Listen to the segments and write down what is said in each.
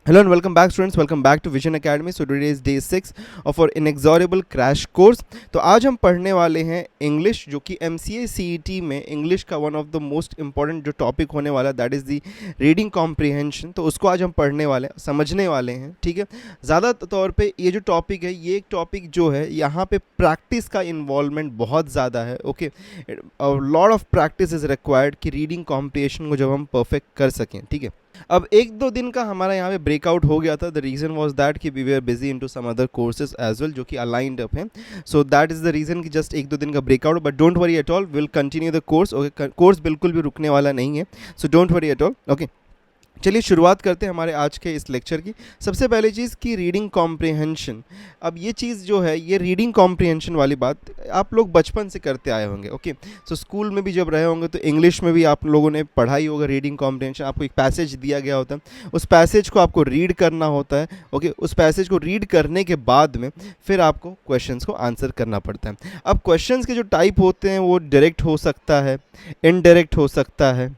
Hello and welcome back students, welcome back to Vision Academy. So today is day 6 of our inexorable crash course. तो आज हम पढ़ने वाले हैं English, जो कि MCA CET में इंग्लिश का one of the most important जो टॉपिक होने वाला that is the reading comprehension. तो उसको आज हम पढ़ने वाले हैं, समझने वाले हैं. ठीक है, ज़्यादा तौर पे ये जो टॉपिक है, ये एक टॉपिक जो है यहाँ पे प्रैक्टिस का इन्वॉल्वमेंट बहुत ज़्यादा है. Okay, lot of practice is required कि रीडिंग कॉम्प्रिहेंशन को जब हम परफेक्ट कर सकें. ठीक है, अब एक दो दिन का हमारा यहाँ पे ब्रेकआउट हो गया था. द रीज़न वॉज दैट कि we were busy into some other courses as well, जो कि अलाइंड अप हैं. So that is the reason कि जस्ट एक दो दिन का breakout. But don't worry at all, will continue the course. Okay, course बिल्कुल भी रुकने वाला नहीं है. So don't worry at all. Okay, चलिए शुरुआत करते हैं हमारे आज के इस लेक्चर की. सबसे पहली चीज़ की रीडिंग कॉम्प्रिहेंशन. अब ये चीज़ जो है, ये रीडिंग कॉम्प्रिहेंशन वाली बात आप लोग बचपन से करते आए होंगे. ओके, सो स्कूल में भी जब रहे होंगे तो इंग्लिश में भी आप लोगों ने पढ़ाई होगा रीडिंग कॉम्प्रिहेंशन. आपको एक पैसेज दिया गया होता है, उस पैसेज को आपको रीड करना होता है. ओके, उस पैसेज को रीड करने के बाद में फिर आपको क्वेश्चंस को आंसर करना पड़ता है. अब क्वेश्चंस के जो टाइप होते हैं वो डायरेक्ट हो सकता है, इनडायरेक्ट हो सकता है.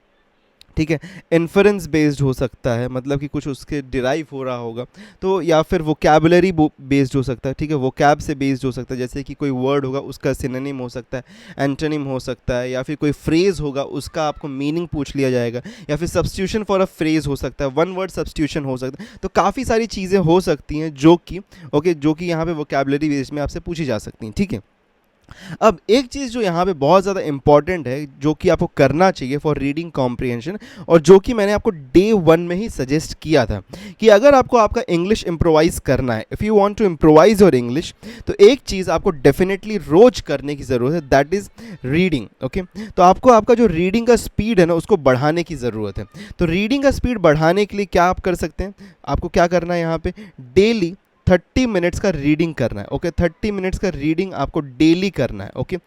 ठीक है, इन्फरेंस बेस्ड हो सकता है, मतलब कि कुछ उसके डिराइव हो रहा होगा. तो या फिर वोकैबुलरी बेस्ड हो सकता है. ठीक है, वोकैब से बेस्ड हो सकता है, जैसे कि कोई वर्ड होगा उसका सिनोनिम हो सकता है, एंटोनिम हो सकता है, या फिर कोई फ्रेज़ होगा उसका आपको मीनिंग पूछ लिया जाएगा, या फिर सब्स्टिट्यूशन फॉर अ फ्रेज़ हो सकता है, वन वर्ड सब्स्टिट्यूशन हो सकता है. तो काफ़ी सारी चीज़ें हो सकती हैं जो कि यहाँ पे वोकैबुलरी बेस्ड में आपसे पूछी जा सकती हैं. ठीक है, अब एक चीज़ जो यहाँ पे बहुत ज़्यादा इंपॉर्टेंट है, जो कि आपको करना चाहिए फॉर रीडिंग कॉम्प्रिहेंशन, और जो कि मैंने आपको डे 1 में ही सजेस्ट किया था कि अगर आपको आपका इंग्लिश इम्प्रोवाइज़ करना है, if you want to improvise your English, तो एक चीज़ आपको डेफिनेटली रोज करने की ज़रूरत है, दैट इज़ रीडिंग. ओके, तो आपको आपका जो रीडिंग का स्पीड है ना, उसको बढ़ाने की ज़रूरत है. तो रीडिंग का स्पीड बढ़ाने के लिए क्या आप कर सकते हैं, आपको क्या करना है, यहाँ पे डेली 30 मिनट्स का रीडिंग करना है. ओके, 30 मिनट्स का रीडिंग आपको डेली करना है. Okay,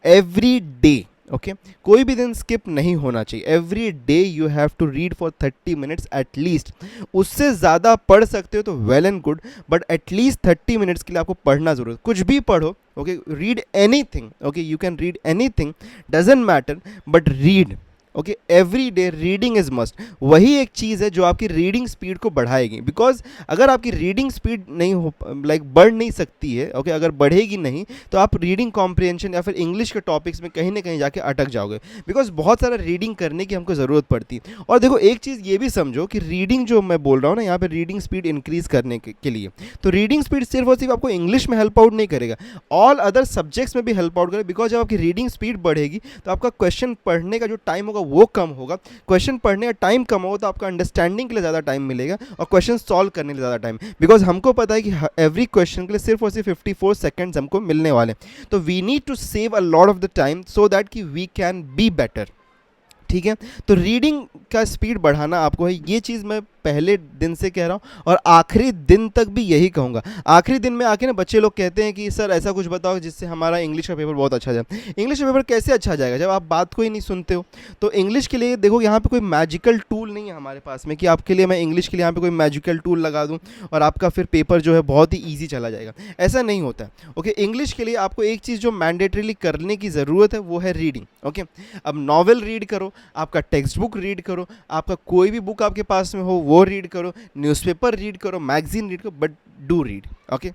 every day. ओके, कोई भी दिन स्किप नहीं होना चाहिए. Every day you have to read for 30 minutes at least. उससे ज़्यादा पढ़ सकते हो तो well and good, but at least 30 minutes के लिए आपको पढ़ना ज़रूरत. कुछ भी पढ़ो. Okay, read anything. Okay, you can read anything, doesn't matter, but read. Okay, every day reading is must. वही एक चीज़ है जो आपकी रीडिंग स्पीड को बढ़ाएगी. बिकॉज अगर आपकी रीडिंग स्पीड नहीं हो, बढ़ नहीं सकती है. ओके, अगर बढ़ेगी नहीं तो आप रीडिंग कॉम्प्रिहेंशन या फिर इंग्लिश के टॉपिक्स में कहीं ना कहीं जाके अटक जाओगे. बिकॉज बहुत सारा रीडिंग करने की हमको ज़रूरत पड़ती है. और देखो, एक चीज़ ये भी समझो कि रीडिंग जो मैं बोल रहा हूँ ना, यहाँ पे रीडिंग स्पीड इंक्रीज करने के लिए, तो रीडिंग स्पीड सिर्फ और सिर्फ आपको इंग्लिश में हेल्प आउट नहीं करेगा, ऑल अदर सब्जेक्ट्स में भी हेल्प आउट करेगा. बिकॉज जब आपकी रीडिंग स्पीड बढ़ेगी तो आपका क्वेश्चन पढ़ने का जो टाइम होगा वो कम होगा. क्वेश्चन पढ़ने का टाइम कम होगा तो आपका अंडरस्टैंडिंग के लिए ज़्यादा टाइम मिलेगा और क्वेश्चन सॉल्व करने के लिए ज़्यादा टाइम. बिकॉज हमको पता है कि एवरी क्वेश्चन के लिए सिर्फ और सिर्फ 54 सेकेंड्स हमको मिलने वाले. तो we need to save a lot of the time so that कि वी कैन बी बेटर. ठीक है, तो रीडिंग का स्पीड बढ़ाना आपको है. ये चीज़ मैं पहले दिन से कह रहा हूँ और आखिरी दिन तक भी यही कहूँगा. आखिरी दिन में आके ना बच्चे लोग कहते हैं कि सर ऐसा कुछ बताओ जिससे हमारा इंग्लिश का पेपर बहुत अच्छा जाए. इंग्लिश का पेपर कैसे अच्छा जाएगा जब आप बात को ही नहीं सुनते हो. तो इंग्लिश के लिए देखो, यहाँ पे कोई मैजिकल टूल नहीं है हमारे पास में कि आपके लिए मैं इंग्लिश के लिए यहाँ पे कोई मैजिकल टूल लगा दूँ और आपका फिर पेपर जो है बहुत ही ईजी चला जाएगा. ऐसा नहीं होता है. ओके, इंग्लिश के लिए आपको एक चीज़ जो मैंडेटरीली करने की ज़रूरत है वो है रीडिंग. ओके, अब नॉवेल रीड करो, आपका टेक्स्ट बुक रीड करो, आपका कोई भी बुक आपके पास में हो वो रीड करो, न्यूज़पेपर रीड करो, मैगजीन रीड करो, बट डू रीड. ओके,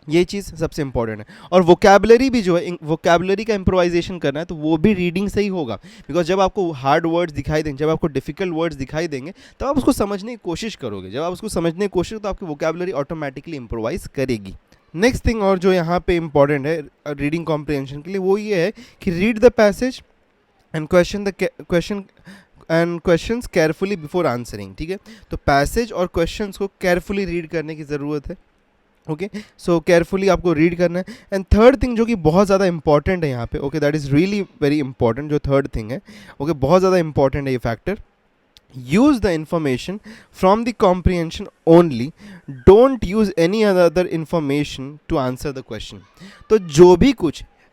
ये चीज़ सबसे इंपॉर्टेंट है. और वोकैबुलरी भी जो है, वोकैबुलरी का इम्प्रोवाइजेशन करना है तो वो भी रीडिंग से ही होगा. बिकॉज जब आपको हार्ड वर्ड्स दिखाई देंगे, जब आपको डिफिकल्ट वर्ड्स दिखाई देंगे, तब आप उसको समझने की कोशिश करोगे. जब आप उसको समझने की कोशिश तो आपकी वोकैबुलरी ऑटोमेटिकली इम्प्रोवाइज करेगी. नेक्स्ट थिंग और जो यहाँ पे इंपॉर्टेंट है रीडिंग कॉम्प्रिहेंशन के लिए, वो ये है कि read the passage and questions carefully before answering. ठीक है, तो पैसेज और क्वेश्चंस को केयरफुली रीड करने की ज़रूरत है. ओके, सो केयरफुली आपको रीड करना है. एंड थर्ड थिंग जो कि बहुत ज़्यादा इंपॉर्टेंट है यहाँ पे, okay, that is really very important. जो थर्ड थिंग है, ओके, बहुत ज़्यादा इंपॉर्टेंट है ये factor. use the information from the comprehension only, don't use any other information to answer the question. तो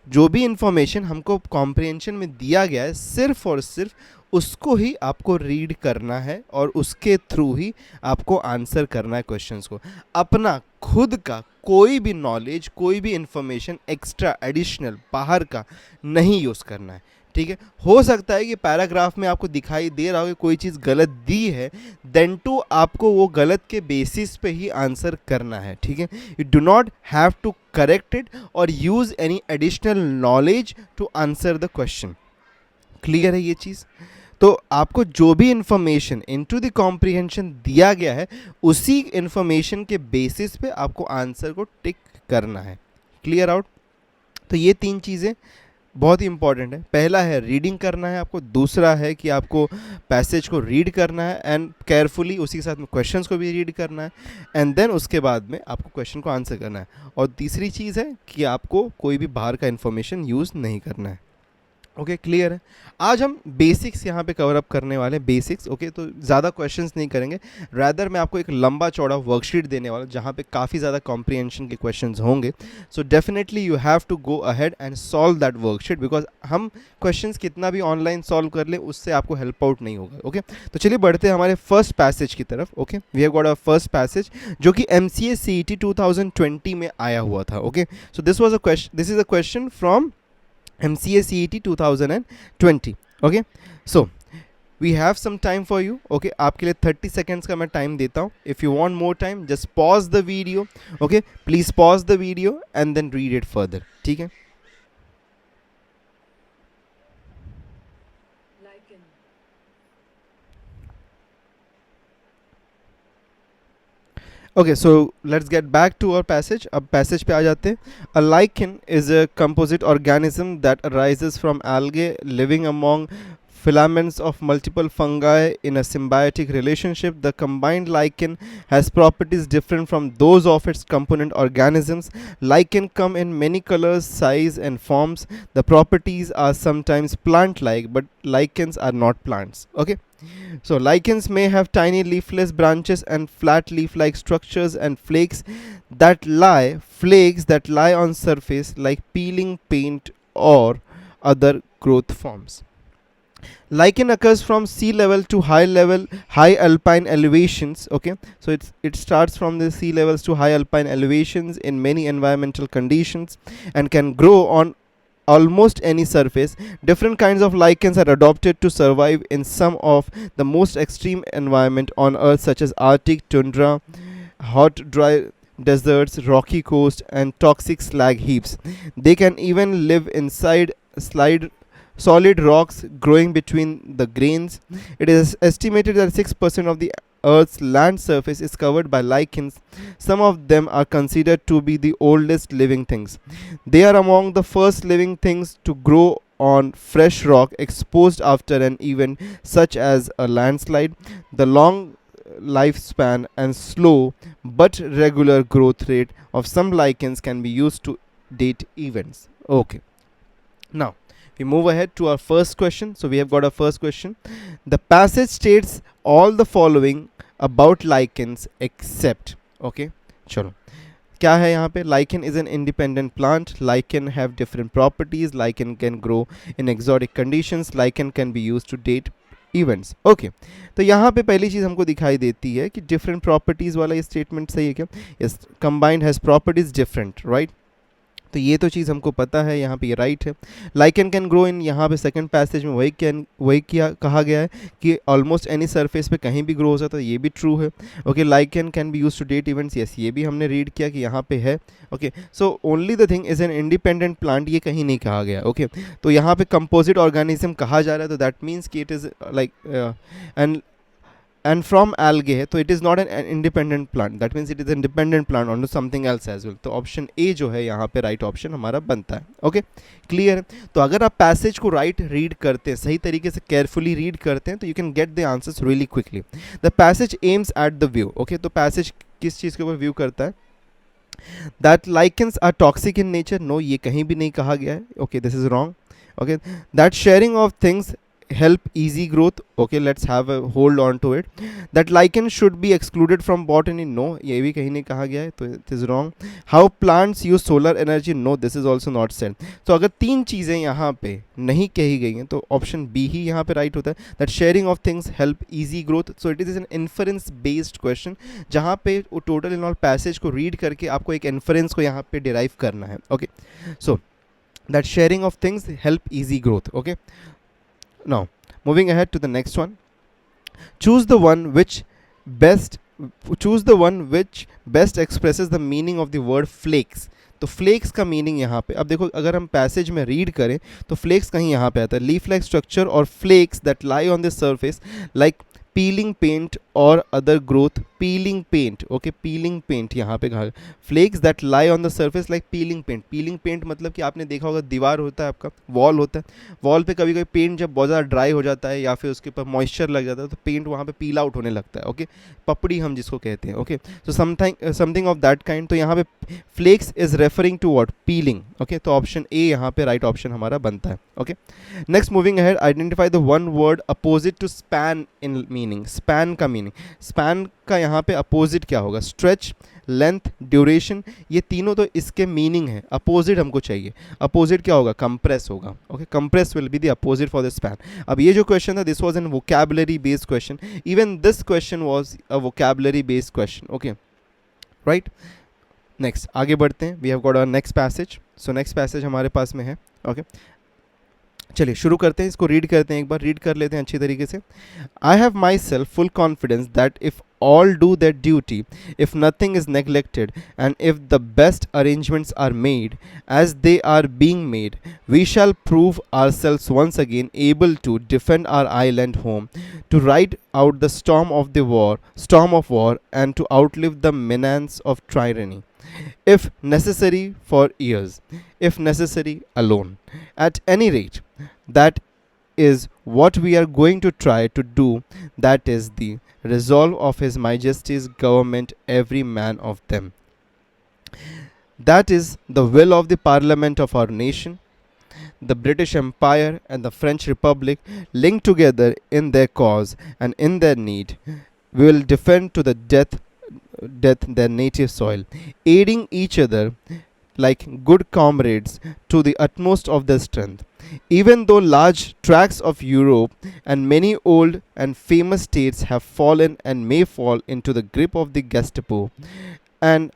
जो भी इंफॉर्मेशन हमको कॉम्प्रिहेंशन में दिया गया है, सिर्फ और सिर्फ उसको ही आपको रीड करना है और उसके थ्रू ही आपको आंसर करना है क्वेश्चंस को. अपना खुद का कोई भी नॉलेज, कोई भी इंफॉर्मेशन एक्स्ट्रा एडिशनल बाहर का नहीं यूज़ करना है. ठीक है, हो सकता है कि पैराग्राफ में आपको दिखाई दे रहा हो कि कोई चीज़ गलत दी है, देन टू आपको वो गलत के बेसिस पे ही आंसर करना है, ठीक है। You do not have to correct it or use any additional knowledge to answer the question. Clear है ये चीज़? तो आपको जो भी इंफॉर्मेशन इनटू द कॉम्प्रिहेंशन दिया गया है, उसी इंफॉर्मेशन के बेसिस पे आपको आंसर को टिक करना है। Clear out? तो ये तीन चीज़ें बहुत ही इंपॉर्टेंट है। पहला है रीडिंग करना है आपको, दूसरा है कि आपको पैसेज को रीड करना है एंड केयरफुली, उसी के साथ में क्वेश्चंस को भी रीड करना है, एंड देन उसके बाद में आपको क्वेश्चन को आंसर करना है। और तीसरी चीज़ है कि आपको कोई भी बाहर का इन्फॉर्मेशन यूज़ नहीं करना है। ओके, क्लियर है? आज हम बेसिक्स यहाँ पे कवर अप करने वाले हैं, बेसिक्स। ओके, तो ज़्यादा क्वेश्चंस नहीं करेंगे, रैदर मैं आपको एक लंबा चौड़ा वर्कशीट देने वाला हूँ जहाँ पे काफ़ी ज़्यादा कॉम्प्रिहेंशन के क्वेश्चंस होंगे। So definitely you have to go ahead and solve that worksheet, because हम क्वेश्चंस कितना भी ऑनलाइन सॉल्व कर ले उससे आपको हेल्प आउट नहीं होगा। ओके, तो चलिए बढ़ते हैं हमारे फर्स्ट पैसेज की तरफ। Okay, we have got a first passage जो कि MCA CET 2020 में आया हुआ था। Okay, so this is a question from MCA CET 2020. Okay, so we have some time for you. Okay, आपके लिए 30 seconds का मैं time देता हूँ. If you want more time, just pause the video. Okay, please pause the video and then read it further. ठीक है? Okay, so let's get back to our passage. अब passage पे आ जाते हैं. A lichen is a composite organism that arises from algae living among filaments of multiple fungi in a symbiotic relationship. The combined lichen has properties different from those of its component organisms. Lichen come in many colors, size and forms. The properties are sometimes plant-like, but lichens are not plants. Okay, so lichens may have tiny leafless branches and flat leaf-like structures and flakes that lie on surface like peeling paint or other growth forms. Lichen occurs from sea level to high alpine elevations. Okay, so it starts from the sea levels to high alpine elevations in many environmental conditions and can grow on almost any surface. Different kinds of lichens are adopted to survive in some of the most extreme environment on earth, such as Arctic tundra, hot dry deserts, rocky coast and toxic slag heaps. They can even live inside solid rocks growing between the grains. It is estimated that 6% of the Earth's land surface is covered by lichens. Some of them are considered to be the oldest living things. They are among the first living things to grow on fresh rock exposed after an event such as a landslide. The long lifespan and slow but regular growth rate of some lichens can be used to date events. Okay, now we move ahead to our first question. So we have got our first question. The passage states all the following about lichens except. Okay, चलो क्या है यहाँ पे? Lichen is an independent plant. Lichen have different properties. Lichen can grow in exotic conditions. Lichen can be used to date events. Okay, तो यहाँ पे पहली चीज़ हमको दिखाई देती है कि डिफरेंट प्रॉपर्टीज़ वाला ये स्टेटमेंट सही है क्या? Yes, combined has properties different, right? तो ये तो चीज़ हमको पता है, यहाँ पे ये राइट है. लाइकन कैन ग्रो इन, यहाँ पे सेकंड पैसेज में वही कहा गया है कि ऑलमोस्ट एनी सरफेस पे कहीं भी ग्रो हो सकता है, ये भी ट्रू है. Okay, lichen can be use to date events, yes ये भी हमने रीड किया कि यहाँ पे है. Okay, so only the thing is an independent plant, ये कहीं नहीं कहा गया. ओके, तो यहाँ पे कंपोजिट ऑर्गेनिज्म कहा जा रहा है, तो दैट मीन्स कि it is like and from algae है, तो it is not an independent plant, that means it is an dependent plant on something else as well. तो ऑप्शन ए जो है यहाँ पे राइट ऑप्शन हमारा बनता है. ओके, क्लियर है? तो अगर आप पैसेज को राइट रीड करते हैं, सही तरीके से केयरफुली रीड करते हैं, तो you can get the answers really quickly. The passage aims at the view. Okay, तो पैसेज किस चीज़ के ऊपर व्यू करता है? That lichens are toxic in nature, no ये कहीं भी नहीं कहा गया है. Okay, this is wrong. Okay, that sharing of things help easy growth. Okay, let's have a hold on to it. That lichen should be excluded from botany, no ये भी कहीं नहीं कहा गया है, तो it is wrong. How plants use solar energy, no this is also not said. तो अगर तीन चीज़ें यहाँ पे नहीं कही गई हैं तो ऑप्शन बी ही यहाँ पे राइट होता है. That sharing of things help easy growth. So it is an inference based question, जहाँ पे टोटल इन ऑल पैसेज को रीड करके आपको एक इन्फरेंस को यहाँ पे डिराइव करना है. Okay, so that sharing of things help easy growth. Okay, now moving ahead to the next one. choose the one which best choose the one which best expresses the meaning of the word flakes. तो flex का meaning यहाँ पे अब देखो, अगर हम passage में read करें तो फ्लेक्स कहीं यहाँ पे आता है, leaf like structure or flakes that lie on the surface like peeling paint or other growth. Peeling paint, okay, peeling paint यहाँ पे कहा, flakes that lie on the surface like peeling paint. Peeling paint मतलब कि आपने देखा होगा दीवार होता है आपका, वॉल होता है, वॉल पे कभी कभी पेंट जब बहुत ज़्यादा ड्राई हो जाता है या फिर उसके ऊपर मॉइस्चर लग जाता है तो पेंट वहाँ पे पील आउट होने लगता है. ओके, पपड़ी हम जिसको कहते हैं. Okay, so something of that kind. तो यहाँ पे flex is referring to what, peeling. Okay, तो ऑप्शन ए यहाँ पे राइट ऑप्शन हमारा बनता है. Okay, next moving ahead, identify the one word opposite to span in meaning. Span का मीनिंग, स्पैन का यहाँ पे अपोजिट क्या होगा, स्ट्रेच, लेंथ, ड्यूरेशन, ये तीनों तो इसके मीनिंग है. अपोजिट हमको चाहिए, अपोजिट क्या होगा, कंप्रेस होगा. Okay, compress will be the opposite for the span. अब ये जो क्वेश्चन था this was an vocabulary based question. Even this question was a vocabulary based question. Okay, right. Next आगे बढ़ते हैं. We have got our next passage. So next passage हमारे पास में है. ओके, चलिए शुरू करते हैं, इसको रीड करते हैं, एक बार रीड कर लेते हैं अच्छी तरीके से. I have my self full confidence that if all do their duty, if nothing is neglected, and if the best arrangements are made as they are being made, we shall prove ourselves once again able to defend our island home, to ride out the storm of war, and to outlive the menace of tyranny, if necessary for years, if necessary alone. At any rate, that is what we are going to try to do. That is the resolve of His Majesty's government, every man of them. That is the will of the Parliament of our nation. The British Empire and the French Republic, linked together in their cause and in their need, will defend to the death their native soil, aiding each other like good comrades to the utmost of their strength. Even though large tracts of Europe and many old and famous states have fallen and may fall into the grip of the Gestapo and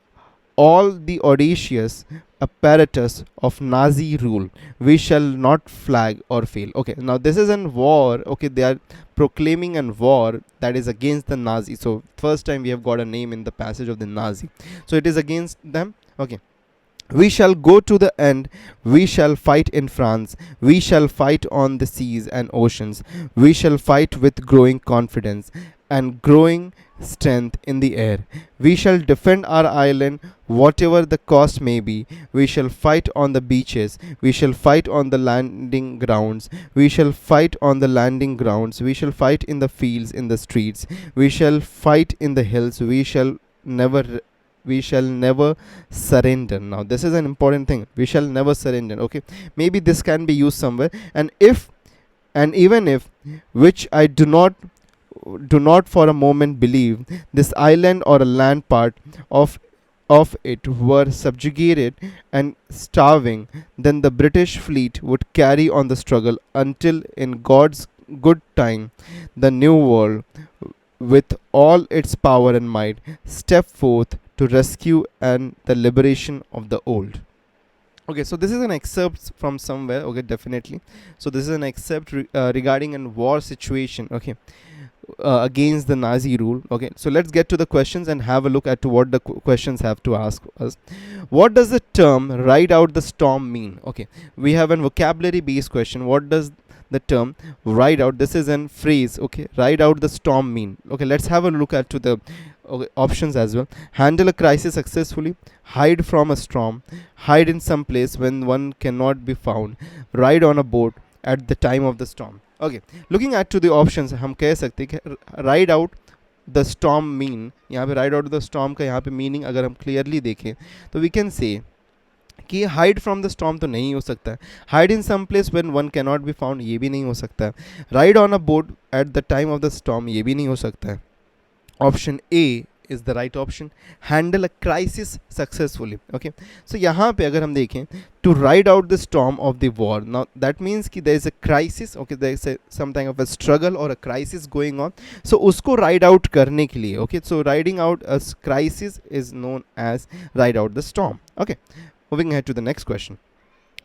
all the audacious apparatus of Nazi rule, we shall not flag or fail. Okay, now this is a war. Okay, they are proclaiming a war that is against the Nazi. So first time we have got a name in the passage of the Nazi. So it is against them. Okay. We shall go to the end. We shall fight in France. We shall fight on the seas and oceans. We shall fight with growing confidence and growing strength in the air. We shall defend our island, whatever the cost may be. We shall fight on the beaches. We shall fight on the landing grounds. We shall fight on the landing grounds. We shall fight in the fields, in the streets. We shall fight in the hills. We shall never surrender. Now this is an important thing, we shall never surrender. Okay, maybe this can be used somewhere. And even if, which I do not for a moment believe, this island or a land part of it were subjugated and starving, then the British fleet would carry on the struggle until in God's good time the new world, with all its power and might, step forth to rescue and the liberation of the old. Okay, so this is an excerpt from somewhere. Okay, definitely. So this is an excerpt regarding a war situation. Okay, against the Nazi rule. Okay, so let's get to the questions and have a look at what the questions have to ask us. What does the term "ride out the storm" mean? Okay, we have a vocabulary based question. What does the term "ride out"? This is a phrase. Okay, "ride out the storm" mean. Okay, let's have a look at to the options as well. Handle a crisis successfully, hide from a storm, hide in some place when one cannot be found, ride on a boat at the time of the storm. Okay, looking at to the options, हम कह सकते हैं कि ride out the storm mean, यहाँ पे ride out the storm का यहाँ पे meaning अगर हम clearly देखें तो we can say कि हाइड फ्रॉम द स्टॉर्म तो नहीं हो सकता है, hide in some place when one can not be found ये भी नहीं हो सकता है, ride on a boat at the time of the storm ये भी नहीं हो सकता है. Option A is the right option, handle a crisis successfully. Okay, so यहाँ पे अगर हम देखें to ride out the storm of the war, now that means कि there is a crisis. Okay, there is some kind of a struggle और a crisis going on, so उसको ride out करने के लिए. Okay, so riding out a crisis is known as ride out the storm. Okay, moving ahead to the next question.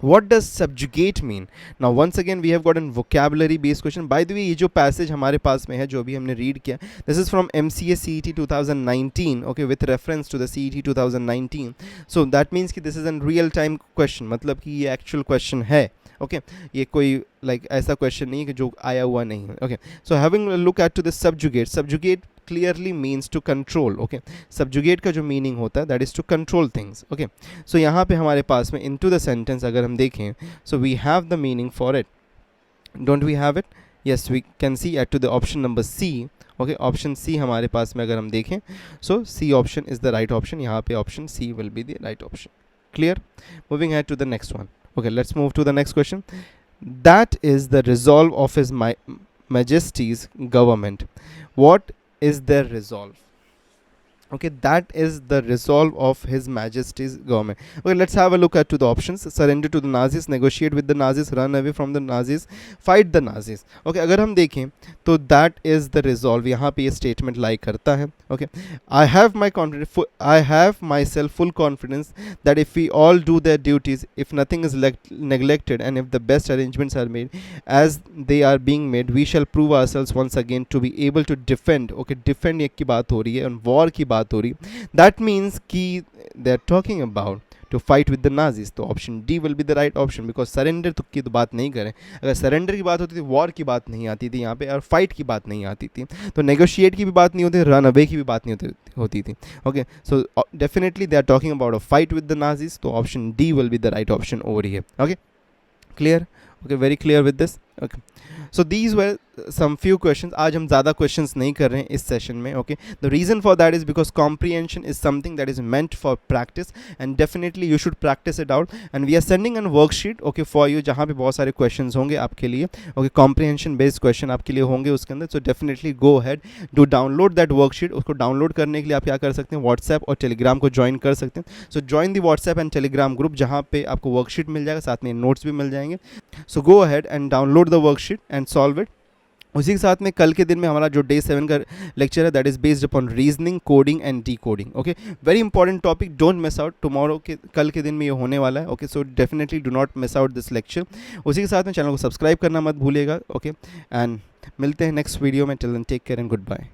What does subjugate mean? Now once again we have got a vocabulary based question. By the way, ये जो passage हमारे पास में है जो अभी हमने read किया, this is from MCA CET 2019, okay, with reference to the CET 2019. So that means कि this is a real time question, मतलब कि ये actual question है. ओके ये कोई लाइक ऐसा क्वेश्चन नहीं है कि जो आया हुआ नहीं है. Okay so having look at to the subjugate clearly means to control. Okay subjugate का जो मीनिंग होता है that is to control things. Okay so यहाँ पे हमारे पास में इनटू द सेंटेंस अगर हम देखें, so we have the meaning for it. Don't we have it? Yes we can see at to the option number C. Okay option C हमारे पास में अगर हम देखें, so C option is the right option. यहाँ पे option C will be the right option. Clear? Moving head to the next one. Okay, let's move to the next question. That is the resolve of His Majesty's government. What is their resolve? Okay, that is the resolve of His Majesty's government. Okay, let's have a look at to the options. Surrender to the Nazis, negotiate with the Nazis, run away from the Nazis, fight the Nazis. Okay, अगर हम देखें तो that is the resolve. यहाँ पे ये statement lie करता है. Okay, I have myself full confidence that if we all do their duties, if nothing is neglected, and if the best arrangements are made as they are being made, we shall prove ourselves once again to be able to defend. Okay, defend एक की बात हो रही है और war की बात हो रही. दैट मीन्स कि they are talking about to fight with the Nazis. तो option D will be the right option, because surrender की तो बात नहीं करें. अगर सरेंडर की बात होती थी, वॉर की बात नहीं आती थी यहाँ पे, और फाइट की बात नहीं आती थी, तो नेगोशिएट की भी बात नहीं होती, रन अवे की भी बात नहीं होती थी. Okay so definitely they are talking about a fight with the Nazis. तो option D will be the right option over here. Okay clear? Okay very clear with this. Okay so these were some few questions. आज हम ज़्यादा questions नहीं कर रहे हैं इस session में. Okay the reason for that is because comprehension is something that is meant for practice, and definitely you should practice it out. And we are sending an worksheet okay for you, जहाँ पे बहुत सारे questions होंगे आपके लिए. Okay comprehension based question आपके लिए होंगे उसके अंदर. So definitely go had do download that worksheet. उसको डाउनलोड करने के लिए आप क्या कर सकते हैं, व्हाट्सएप और टेलीग्राम को ज्वाइन कर सकते हैं. सो join the WhatsApp and Telegram group, जहाँ पे आपको वर्कशीट मिल जाएगा, साथ में नोट्स भी मिल जाएंगे. So go ahead and download the worksheet and solve it. उसी के साथ में कल के दिन में हमारा जो डे 7 का लेक्चर है that is based upon reasoning, coding and D coding. Okay very important topic, don't miss out. Tomorrow के कल के दिन में ये होने वाला है. Okay so definitely do not miss out this lecture. उसी के साथ में चैनल को सब्सक्राइब करना मत भूलिएगा. ओके एंड मिलते हैं नेक्स्ट वीडियो में. Till then take care and good bye.